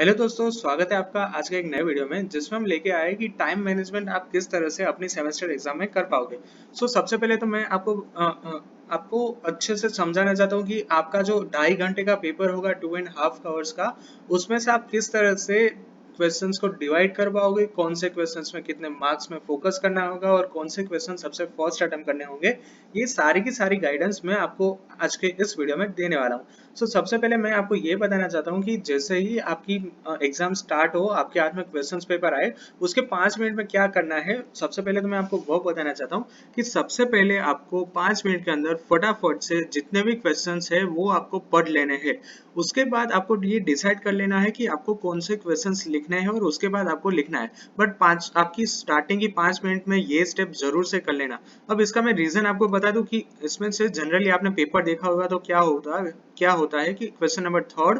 Hello दोस्तों, स्वागत है आपका आज के एक नए वीडियो में जिसमें हम लेके आए कि टाइम मैनेजमेंट आप किस तरह से अपनी सेमेस्टर एग्जाम में कर पाओगे। सबसे पहले तो मैं आपको अच्छे से समझाना चाहता हूँ कि आपका जो 2.5 घंटे का पेपर होगा 2.5 आवर्स का, उसमें से आप किस तरह से क्वेश्चंस को डिवाइड कर पाओगे, कौन से क्वेश्चंस में कितने मार्क्स में फोकस करना होगा और कौन से क्वेश्चन सबसे फर्स्ट अटेम्प्ट करने होंगे। ये सारी की सारी गाइडेंस मैं आपको आज के इस वीडियो में देने वाला हूँ। सबसे पहले मैं आपको ये बताना चाहता हूँ कि जैसे ही आपकी एग्जाम स्टार्ट हो, आपके हाथ में क्वेश्चंस पेपर आए, उसके 5 मिनट में क्या करना है। सबसे पहले तो मैं आपको वो बताना चाहता हूँ कि सबसे पहले आपको 5 मिनट के अंदर फटाफट से जितने भी क्वेश्चंस है वो आपको पढ़ लेने हैं। उसके बाद आपको ये डिसाइड कर लेना है कि आपको कौन से क्वेश्चंस लिखने हैं और उसके बाद आपको लिखना है। बट पांच आपकी स्टार्टिंग की 5 मिनट में ये स्टेप जरूर से कर लेना। अब इसका मैं रीजन आपको बता दूं कि इसमें से जनरली आपने पेपर देखा होगा तो क्या होता है कि क्वेश्चन नंबर थर्ड,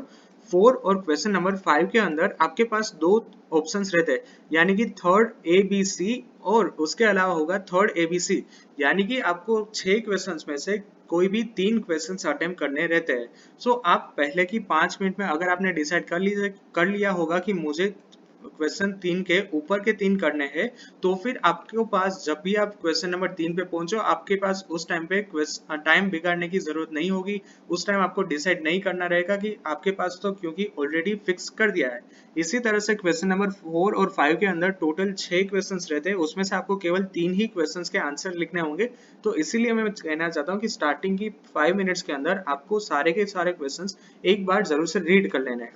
फोर और क्वेश्चन नंबर 5 के अंदर आपके पास दो ऑप्शंस रहते हैं, यानी कि थर्ड ए बी सी और उसके अलावा होगा थर्ड ए बी सी। यानी कि आपको 6 क्वेश्चंस में से कोई भी 3 क्वेश्चंस अटेम्प्ट करने रहते हैं। आप पहले की 5 मिनट में अगर आपने डिसाइड कर लिया होगा कि मुझे क्वेश्चन 3 के ऊपर के 3 करने हैं, तो फिर आपके पास जब भी आप क्वेश्चन नंबर 3 पे पहुंचो, आपके पास उस टाइम पे टाइम बिगाड़ने की जरूरत नहीं होगी। उस टाइम आपको डिसाइड नहीं करना रहेगा कि आपके पास तो क्योंकि ऑलरेडी फिक्स कर दिया है। इसी तरह से क्वेश्चन नंबर 4 और 5 के अंदर टोटल 6 क्वेश्चन रहते हैं, उसमें से आपको केवल 3 ही क्वेश्चन के आंसर लिखने होंगे। तो इसीलिए मैं कहना चाहता हूँ कि स्टार्टिंग की 5 मिनट्स के अंदर आपको सारे के सारे क्वेश्चन एक बार जरूर से रीड कर लेने हैं।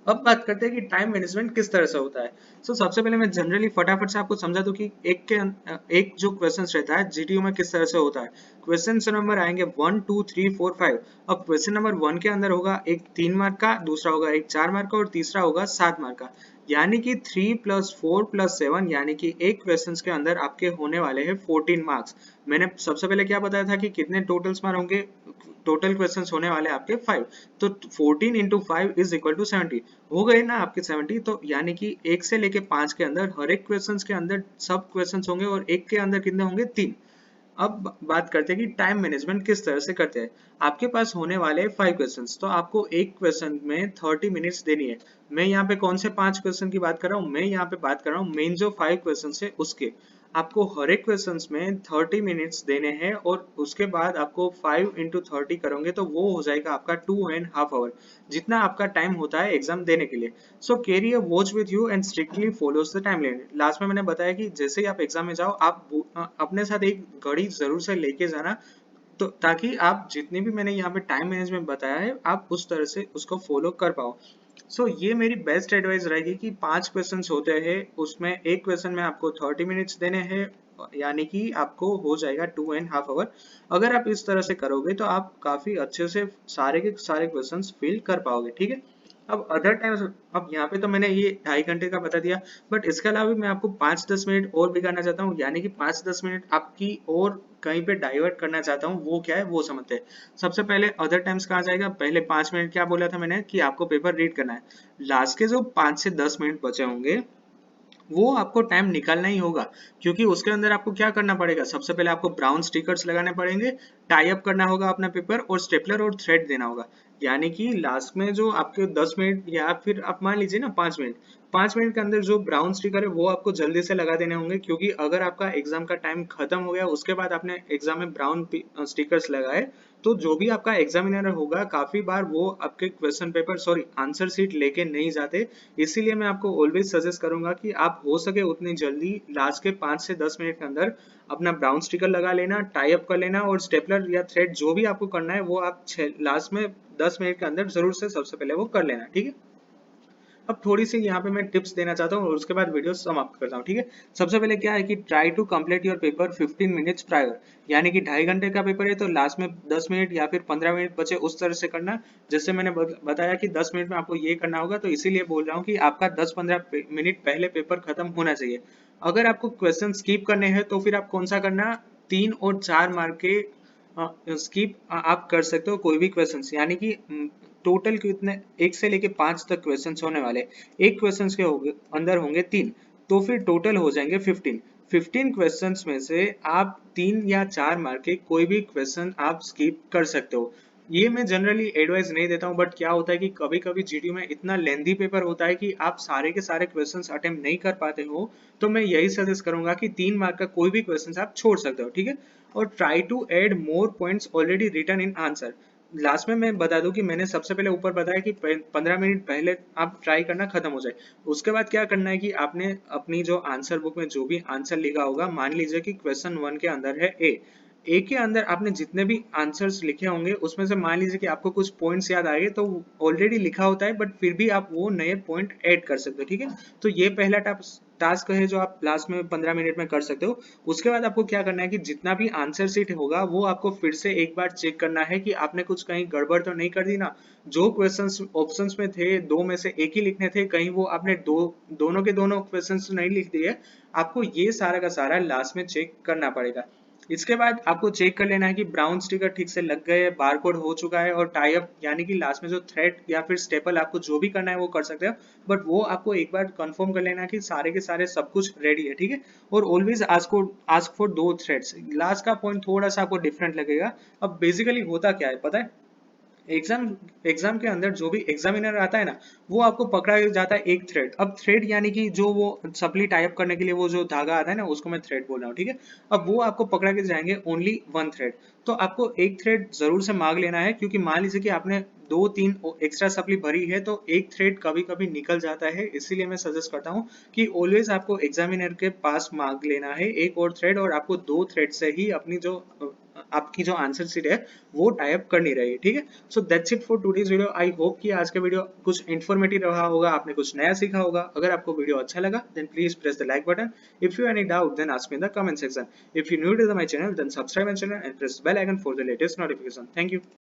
अब बात करते हैं कि टाइम मैनेजमेंट किस तरह से होता है। सबसे पहले मैं जनरली फटाफट से आपको समझा दूं कि एक जो क्वेश्चन रहता है जीटीयू में किस तरह से होता है। क्वेश्चन नंबर आएंगे 1 2 3 4 5। अब क्वेश्चन नंबर 1 के अंदर होगा एक 3 मार्क का, दूसरा होगा एक 4 मार्क का और तीसरा होगा 7 मार्क का। यानी कि 3 + 4 + 7, यानी कि एक क्वेश्चन के अंदर आपके होने वाले हैं 14 मार्क्स। मैंने सबसे पहले क्या बताया था कि कितने टोटल्स मार्क होंगे, टोटल क्वेश्चंस होने वाले आपके 5। तो 14 × 5 = 70 हो गए ना आपके 70। तो यानी कि 1 से लेके 5 के अंदर हर एक क्वेश्चंस के अंदर सब क्वेश्चंस होंगे और एक के अंदर कितने होंगे, 3। अब बात करते हैं कि टाइम मैनेजमेंट किस तरह से करते हैं। आपके पास होने वाले 5 क्वेश्चंस, तो आपको एक क्वेश्चन में 30 मिनट्स देनी है। मैं यहाँ पे कौन से 5 क्वेश्चन की बात कर रहा हूँ, मैं यहाँ पे बात कर रहा हूँ मेन जो 5 क्वेश्चन है उसके। आपको हर एक क्वेश्चन में 30 मिनट्स देने हैं और उसके बाद आपको 5 × 30 करोगे तो वो हो जाएगा आपका 2.5 आवर, जितना आपका टाइम होता है एग्जाम देने के लिए। Carry a watch with you and strictly follows the time limit. Last में मैंने बताया कि जैसे ही आप एग्जाम में जाओ, आप अपने साथ एक घड़ी जरूर से लेके जाना, तो ताकि आप जितनी भी मैंने यहाँ पे टाइम मैनेजमेंट बताया है आप उस तरह से उसको फॉलो कर पाओ। ये मेरी बेस्ट एडवाइस रहेगी कि 5 क्वेश्चंस होते हैं, उसमें एक क्वेश्चन में आपको 30 मिनट्स देने हैं, यानी कि आपको हो जाएगा 2.5 आवर। अगर आप इस तरह से करोगे तो आप काफी अच्छे से सारे के सारे क्वेश्चंस फिल कर पाओगे, ठीक है। अब अदर टाइम्स, अब यहाँ पे तो मैंने ये 2.5 घंटे का बता दिया, बट इसके अलावा भी मैं आपको 5-10 मिनट और बिगाड़ना चाहता हूँ, यानी कि 5-10 मिनट आपकी और कहीं पे डाइवर्ट करना चाहता हूँ। वो क्या है वो समझते हैं। सबसे पहले अदर टाइम्स कहाँ जाएगा, पहले 5 मिनट क्या बोला था मैंने कि आपको पेपर रीड करना है। लास्ट के जो 5 से 10 मिनट बचे होंगे वो आपको टाइम निकालना ही होगा, क्योंकि उसके अंदर आपको क्या करना पड़ेगा। सबसे पहले आपको ब्राउन स्टिकर्स लगाने पड़ेंगे, टाई अप करना होगा अपना पेपर और स्टेपलर और थ्रेड देना होगा। यानी कि लास्ट में जो आपके 10 मिनट या फिर आप मान लीजिए ना 5 मिनट, 5 मिनट के अंदर जो ब्राउन स्टिकर है वो आपको जल्दी से लगा देने होंगे, क्योंकि अगर आपका एग्जाम का टाइम खत्म हो गया उसके बाद आपने एग्जाम में ब्राउन स्टिकर्स लगाए, तो जो भी आपका एग्जामिनर होगा काफी बार वो आपके question paper sorry answer sheet लेके नहीं जाते। इसीलिए मैं आपको ऑलवेज सजेस्ट करूंगा कि आप हो सके उतनी जल्दी लास्ट के 5 से 10 मिनट के अंदर अपना ब्राउन स्टिकर लगा लेना, टाई अप कर लेना और स्टेपलर या थ्रेड जो भी आपको करना है वो आप लास्ट में 10 मिनट के अंदर जरूर से सबसे पहले वो कर लेना, ठीक है। अब थोड़ी सी यहाँ पे मैं टिप्स देना चाहता हूँ और उसके बाद वीडियो समाप्त करता हूँ, ठीक है। सबसे पहले क्या है कि try to complete your paper 15 minutes prior, यानी कि 2.5 घंटे का पेपर है तो लास्ट में 10 मिनट या फिर 15 मिनट बचे उस तरह से करना। जैसे मैंने बताया कि 10 मिनट में आपको ये करना होगा, तो इसीलिए बोल रहा हूँ कि आपका 10-15 मिनट पहले पेपर खत्म होना चाहिए। अगर आपको क्वेश्चन स्कीप करने हैं तो फिर आप कौन सा करना, 3 और 4 मार्क के स्कीप आप कर सकते हो कोई भी क्वेश्चन, यानी कि टोटल कितने 1 से लेके 5 तक क्वेश्चन होने वाले, एक क्वेश्चन के अंदर होंगे 3, तो फिर टोटल हो जाएंगे 15। 15 क्वेश्चंस में से आप 3 या 4 मार्क के कोई भी क्वेश्चन आप स्किप कर सकते हो। ये मैं जनरली एडवाइस नहीं देता हूँ, बट क्या होता है कि कभी कभी जीडी में इतना लेंदी पेपर होता है कि आप सारे के सारे क्वेश्चंस अटेम्प्ट नहीं कर पाते हो, तो मैं यही सजेस्ट करूंगा कि 3 मार्क का कोई भी क्वेश्चन आप छोड़ सकते हो, ठीक है। और try to add more points already written in answer. Last में मैं बता दूं कि मैंने सबसे पहले ऊपर बताया कि 15 मिनट पहले आप ट्राई करना खत्म हो जाए। उसके बाद क्या करना है कि आपने अपनी जो आंसर बुक में जो भी आंसर लिखा होगा, मान लीजिए कि क्वेश्चन 1 के अंदर है ए के अंदर आपने जितने भी आंसर्स लिखे होंगे उसमें से मान लीजिए कि आपको कुछ पॉइंट्स याद आ गए, तो ऑलरेडी लिखा होता है बट फिर भी आप वो नए पॉइंट ऐड कर सकते हो, ठीक है। तो ये पहला टास्क है जो आप लास्ट में 15 मिनट में कर सकते हो। उसके बाद आपको क्या करना है कि जितना भी आंसर शीट होगा वो आपको फिर से एक बार चेक करना है कि आपने कुछ कहीं गड़बड़ तो नहीं कर दी ना। जो क्वेश्चंस ऑप्शंस में थे, दो में से एक ही लिखने थे, कहीं वो आपने दोनों के दोनों क्वेश्चंस नहीं लिख दिए। आपको ये सारा का सारा लास्ट में चेक करना पड़ेगा। इसके बाद आपको चेक कर लेना है कि ब्राउन स्टिकर ठीक से लग गए, बारकोड हो चुका है, और टाई अप यानी कि लास्ट में जो थ्रेड या फिर स्टेपल आपको जो भी करना है वो कर सकते हो। बट वो आपको एक बार कंफर्म कर लेना है कि सारे के सारे सब कुछ रेडी है, ठीक है। और always ask for 2 threads. Last का पॉइंट थोड़ा सा आपको डिफरेंट लगेगा। अब बेसिकली होता क्या है पता है, एग्जाम एग्जाम के अंदर जो भी एग्जामिनर आता है ना, वो आपको पकड़ा जाता है एक थ्रेड। अब थ्रेड यानी कि जो वो सप्ली टाइप करने के लिए वो जो धागा आता है ना, उसको मैं थ्रेड बोल रहा हूँ, ठीक है। अब वो आपको पकड़ा के जाएंगे ओनली 1 थ्रेड। तो आपको एक थ्रेड जरूर से मांग लेना है, क्योंकि मान लीजिए कि आपने 2-3 एक्स्ट्रा सप्ली भरी है तो एक थ्रेड कभी कभी निकल जाता है। इसीलिए मैं सजेस्ट करता हूँ कि ऑलवेज आपको एग्जामिनर के पास मांग लेना है एक और थ्रेड, और आपको 2 थ्रेड से ही अपनी जो आपकी जो आंसर शीट है वो टाइप करनी रहेगी, ठीक है। So that's it for today's video. I hope कि आज का वीडियो कुछ इन्फॉर्मेटिव रहा होगा, आपने कुछ नया सीखा होगा। अगर आपको वीडियो अच्छा लगा then please press the like button. If you any doubt then ask me in the comment section. If you new to my channel then subscribe my channel and press the bell icon for the latest notification. Thank you.